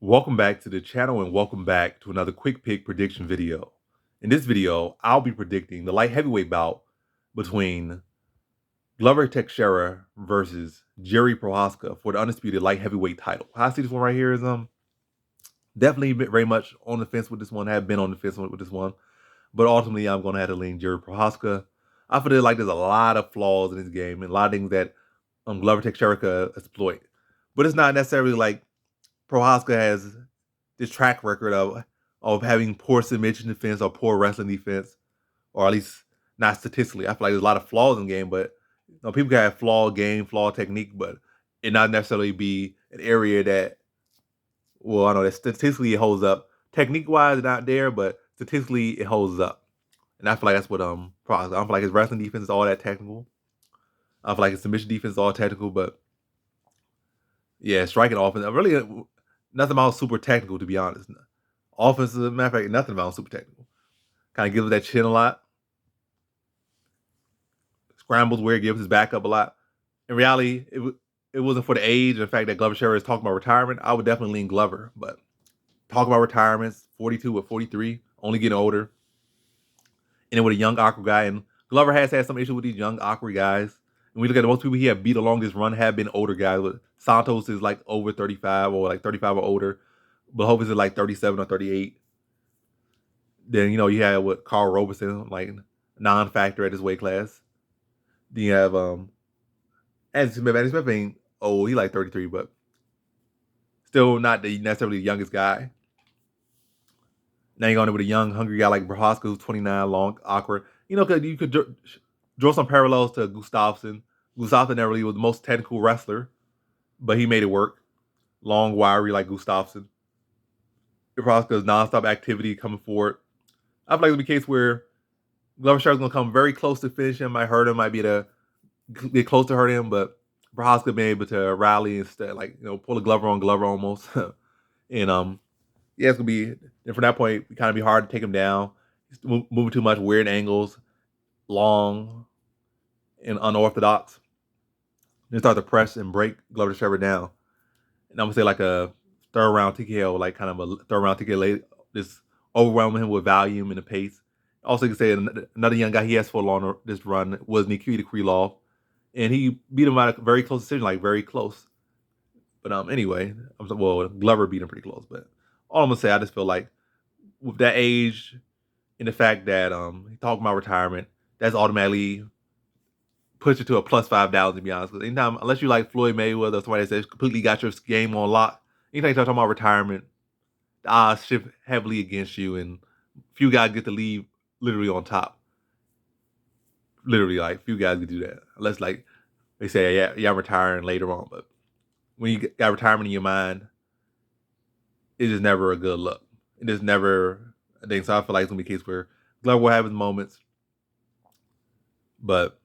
Welcome back to the channel and welcome back to another quick pick prediction video. In this video, I'll be predicting the light heavyweight bout between Glover Teixeira versus Jiri Prochazka for the undisputed light heavyweight title. How I see this one right here is definitely very much on the fence with this one. I have been on the fence with this one, but ultimately I'm going to have to lean Jiri Prochazka. I feel like there's a lot of flaws in this game and a lot of things that Glover Teixeira could exploit, but it's not necessarily like Prochazka has this track record of having poor submission defense or poor wrestling defense, or at least not statistically. I feel like there's a lot of flaws in the game, but people can have flawed game, flawed technique, but it not necessarily be an area that, well, I know that statistically it holds up. Technique wise, it's not there, but statistically it holds up. And I feel like that's what Prochazka. I don't feel like his wrestling defense is all that technical. I feel like his submission defense is all technical, but yeah, striking offense. Really, nothing about super technical, to be honest. Offensive, matter of fact, nothing about super technical. Kind of gives that chin a lot. Scrambles where it gives his back up a lot. In reality, it wasn't for the age and the fact that Glover Teixeira is talking about retirement. I would definitely lean Glover, but talking about retirements, 42 or 43, only getting older. And then with a young, awkward guy, and Glover has had some issue with these young, awkward guys. And we look at most people he have beat along this run have been older guys. Santos is like over 35 or like 35 or older. But Hovis is like 37 or 38. Then, you have what Carl Roberson, like non-factor at his weight class. Then you have Andy Smith. Andy Smith ain't old. He like 33, but still not necessarily the youngest guy. Now you're going with a young, hungry guy like Prochazka, who's 29, long, awkward. Because you could draw some parallels to Gustafsson. Gustafsson never really was the most technical wrestler, but he made it work. Long, wiry like Gustafsson. Prochazka's nonstop activity coming forward. I feel like it'll be a case where Glover Teixeira's going to come very close to finish him. Might hurt him, might be to get close to hurt him, but Prochazka being able to rally instead, pull a Glover on Glover almost. And yeah, it's gonna be. And from that point, it kind of be hard to take him down. He's moving too much, weird angles, long and unorthodox. Then start to press and break Glover Teixeira down. And I'm gonna say like a third round TKO, like kind of a third round TKO late, just overwhelming him with volume and the pace. Also, you can say another young guy he has for along this run was Nikita Krylov, and he beat him by a very close decision, like very close. But anyway, Glover beat him pretty close. But all I'm gonna say, I just feel like with that age and the fact that he's talking about retirement, that's automatically puts you to a plus 5,000, to be honest. Because anytime, unless you like Floyd Mayweather or somebody that says completely got your game on lock, anytime you start talking about retirement, the odds shift heavily against you, and few guys get to leave literally on top. Literally, like few guys can do that, unless like they say, yeah, I'm retiring later on. But when you got retirement in your mind, it's just never a good look. It is never a thing. So I feel like it's gonna be a case where Glover will have his moments, but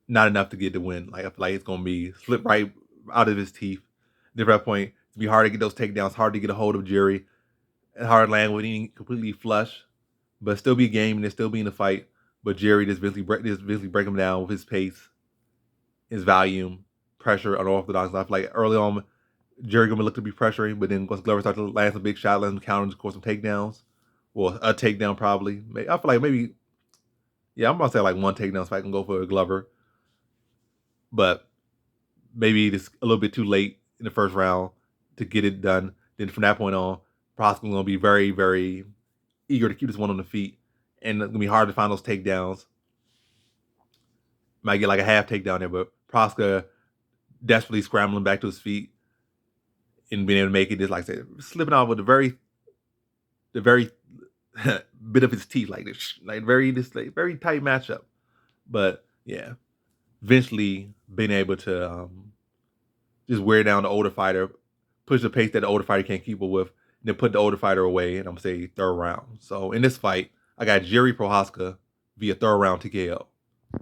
not enough to get the win. Like I feel like it's gonna be slip right out of his teeth. At that point, it's be hard to get those takedowns, hard to get a hold of Jiri, and hard to land with any completely flush, but still be a game and still be in the fight. But Jiri just basically break him down with his pace, his volume, pressure, unorthodox. I feel like early on, Jiri gonna look to be pressuring, but then once Glover starts to land some big shot, let him counter and score some takedowns. Well, a takedown probably. I feel like maybe, yeah, I'm gonna say like one takedown so I can go for a Glover. But maybe it's a little bit too late in the first round to get it done. Then from that point on, Prochazka's gonna be very, very eager to keep this one on the feet. And it's gonna be hard to find those takedowns. Might get like a half takedown there, but Prochazka desperately scrambling back to his feet and being able to make it, just like I said, slipping off with the very bit of his teeth, like this, like very tight matchup. But yeah, eventually being able to just wear down the older fighter, push the pace that the older fighter can't keep up with, and then put the older fighter away. And I'm gonna say third round. So in this fight, I got Jiri Prochazka via third round TKO.